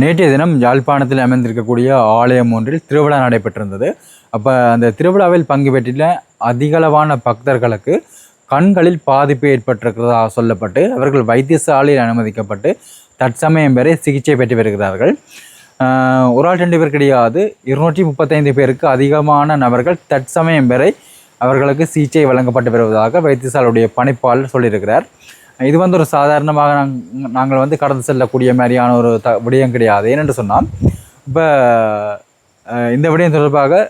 நேற்றைய தினம் யாழ்ப்பாணத்தில் அமைந்திருக்கக்கூடிய ஆலயம் ஒன்றில் திருவிழா நடைபெற்றிருந்தது. அப்போ அந்த திருவிழாவில் பங்கு பெற்றுள்ள அதிகளவான பக்தர்களுக்கு கண்களில் பாதிப்பு ஏற்பட்டிருக்கிறதாக சொல்லப்பட்டு அவர்கள் வைத்தியசாலையில் அனுமதிக்கப்பட்டு தற்சமயம் வரை சிகிச்சை பெற்று வருகிறார்கள். ஒரு ஆள் 2 பேர் கிடையாது, 235 பேருக்கு அதிகமான நபர்கள் தற்சமயம் வரை அவர்களுக்கு சிகிச்சை வழங்கப்பட்டு வருவதாக வைத்தியசாலையுடைய பணிப்பாளர் சொல்லியிருக்கிறார். இது ஒரு சாதாரணமாக நாங்கள் கடந்து செல்லக்கூடிய மாதிரியான ஒரு விடயம் கிடையாது. ஏனென்று சொன்னால் இப்போ இந்த விடயம் தொடர்பாக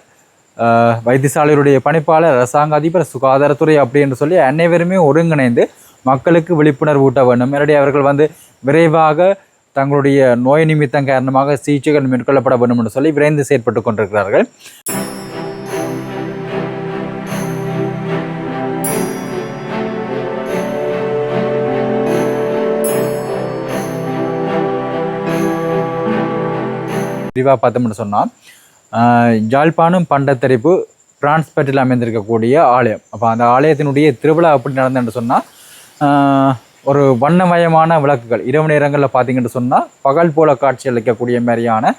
வைத்தியசாலையுடைய பணிப்பாளர், அரசாங்க அதிபர், சுகாதாரத்துறை அப்படி என்று சொல்லி அனைவருமே ஒருங்கிணைந்து மக்களுக்கு விழிப்புணர்வு ஊட்ட வேண்டும். என்னுடைய அவர்கள் விரைவாக தங்களுடைய நோய் நிமித்தம் காரணமாக சிகிச்சைகள் மேற்கொள்ளப்பட வேண்டும் என்று சொல்லி விரைந்து செயற்பட்டு கொண்டிருக்கிறார்கள். விரிவாக பார்த்தோம்னு சொன்னால் யாழ்ப்பாணம் பண்டத்தரிப்பு டிரான்ஸ்பெட்டில் அமைந்திருக்கக்கூடிய ஆலயம். அப்போ அந்த ஆலயத்தினுடைய திருவிழா எப்படி நடந்ததுன்னு சொன்னால் ஒரு வண்ணமயமான விளக்குகள் இரவு நேரங்களில் பார்த்திங்கன்னு சொன்னால் பகல் போல காட்சி அளிக்கக்கூடிய மாதிரியான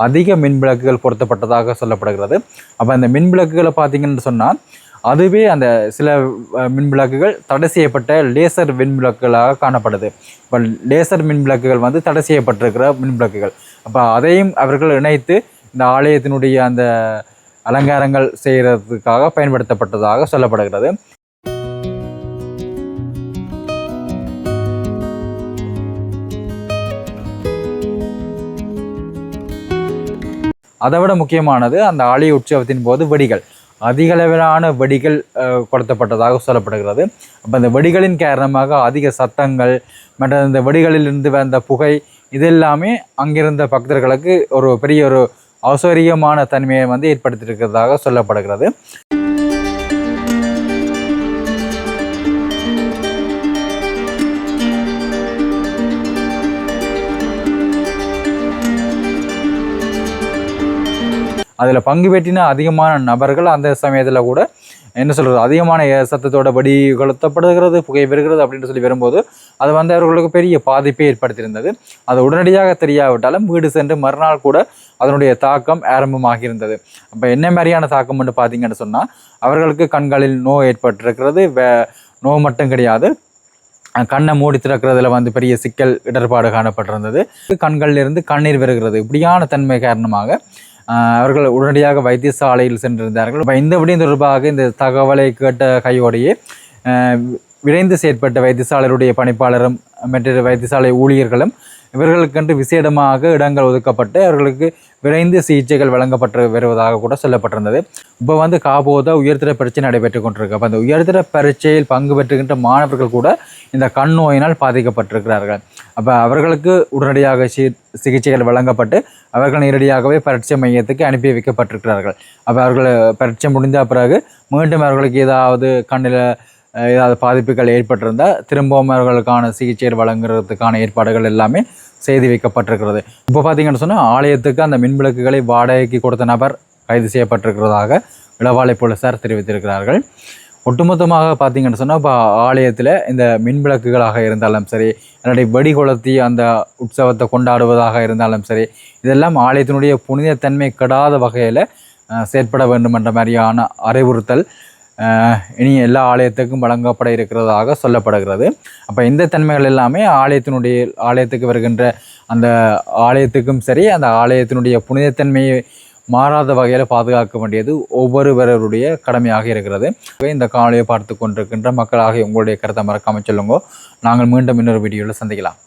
அதிக மின் விளக்குகள் பொருத்தப்பட்டதாக சொல்லப்படுகிறது. அப்போ அந்த மின் விளக்குகளை பார்த்திங்கன்னு சொன்னால் அதுவே அந்த சில மின் விளக்குகள் தடை செய்யப்பட்ட லேசர் மின் விளக்குகளாக காணப்படுது. இப்போ லேசர் மின் விளக்குகள் தடை செய்யப்பட்டிருக்கிற மின் விளக்குகள். அப்போ அதையும் அவர்கள் இணைத்து இந்த ஆலயத்தினுடைய அந்த அலங்காரங்கள் செய்கிறதுக்காக பயன்படுத்தப்பட்டதாக சொல்லப்படுகிறது. அதை விட முக்கியமானது அந்த ஆலய உற்சவத்தின் போது வெடிகள், அதிகளவிலான வெடிகள் கொளுத்தப்பட்டதாக சொல்லப்படுகிறது. அப்போ அந்த வெடிகளின் காரணமாக அதிக சத்தங்கள் மற்றும் இந்த வெடிகளிலிருந்து வந்த புகை இதெல்லாமே அங்கிருந்த பக்தர்களுக்கு ஒரு பெரிய ஒரு அசௌகரியமான தன்மையை ஏற்படுத்தியிருக்கிறதாக சொல்லப்படுகிறது. அதில் பங்கு பெற்றின அதிகமான நபர்கள் அந்த சமயத்தில் கூட என்ன சொல்கிறது, அதிகமான சத்தத்தோட வெடி கொளுத்தப்படுகிறது, புகை வருகிறது அப்படின்னு சொல்லி வரும்போது அது அவர்களுக்கு பெரிய பாதிப்பை ஏற்படுத்தியிருந்தது. அது உடனடியாக தெரியாவிட்டாலும் வீடு சென்று மறுநாள் கூட அதனுடைய தாக்கம் ஆரம்பமாகியிருந்தது. அப்போ என்ன மாதிரியான தாக்கம்னு பார்த்தீங்கன்னு சொன்னால் அவர்களுக்கு கண்களில் நோய் ஏற்பட்டிருக்கிறது. நோய் மட்டும் கிடையாது, கண்ணை மூடி திறக்கிறதுல பெரிய சிக்கல் இடர்பாடு காணப்பட்டிருந்தது. கண்களிலிருந்து கண்ணீர் வருகிறது. இப்படியான தன்மை காரணமாக அவர்கள் உடனடியாக வைத்தியசாலையில் சென்றிருந்தார்கள். இப்போ இந்த விடயம் தொடர்பாக இந்த தகவலை கேட்ட கையோடையே விரைந்து செயற்பட்ட வைத்தியசாலையுடைய பணிப்பாளரும் மற்ற வைத்தியசாலை ஊழியர்களும் இவர்களுக்கென்று விசேடமாக இடங்கள் ஒதுக்கப்பட்டு அவர்களுக்கு விரைந்து சிகிச்சைகள் வழங்கப்பட்டு வருவதாக கூட சொல்லப்பட்டிருந்தது. இப்போ காபோத உயர்தர பரீட்சை நடைபெற்று கொண்டிருக்கு. அப்போ அந்த உயர்தர பரீட்சையில் பங்கு பெற்றுகின்ற மாணவர்கள் கூட இந்த கண் நோயினால் பாதிக்கப்பட்டிருக்கிறார்கள். அப்போ அவர்களுக்கு உடனடியாக சிகிச்சைகள் வழங்கப்பட்டு அவர்கள் நேரடியாகவே பரீட்சை மையத்துக்கு அனுப்பி வைக்கப்பட்டிருக்கிறார்கள். அப்போ அவர்கள் பரீட்சை முடிந்த பிறகு மீண்டும் அவர்களுக்கு ஏதாவது கண்ணில் ஏதாவது பாதிப்புகள் ஏற்பட்டிருந்தால் திரும்பவும் அவர்களுக்கான சிகிச்சை வழங்குறதுக்கான ஏற்பாடுகள் எல்லாமே செய்து வைக்கப்பட்டிருக்கிறது. இப்போ பார்த்தீங்கன்னு சொன்னால் ஆலயத்துக்கு அந்த மின்விளக்குகளை வாடகைக்கு கொடுத்த நபர் கைது செய்யப்பட்டிருக்கிறதாக இளவாலை போலீசார் தெரிவித்திருக்கிறார்கள். ஒட்டுமொத்தமாக பார்த்தீங்கன்னு சொன்னால் இப்போ ஆலயத்தில் இந்த மின்விளக்குகளாக இருந்தாலும் சரி, என்னுடைய வெடி கொளுத்தி அந்த உற்சவத்தை கொண்டாடுவதாக இருந்தாலும் சரி, இதெல்லாம் ஆலயத்தினுடைய புனிதத்தன்மை கெடாத வகையில் செயற்பட வேண்டும் என்ற மாதிரியான அறிவுறுத்தல் இனி எல்லா ஆலயத்துக்கும் வழங்கப்பட இருக்கிறதாக சொல்லப்படுகிறது. அப்போ இந்த தன்மைகள் எல்லாமே ஆலயத்துக்கு வருகின்ற அந்த ஆலயத்துக்கும் சரி, அந்த ஆலயத்தினுடைய புனிதத்தன்மையை மாறாத வகையில் பாதுகாக்க வேண்டியது ஒவ்வொருவருடைய கடமையாக இருக்கிறது. இந்த காணொலியை பார்த்து கொண்டிருக்கின்ற மக்களாக உங்களுடைய கருத்தை மறக்காமல் சொல்லுங்க. நாங்கள் மீண்டும் இன்னொரு வீடியோவில் சந்திக்கலாம்.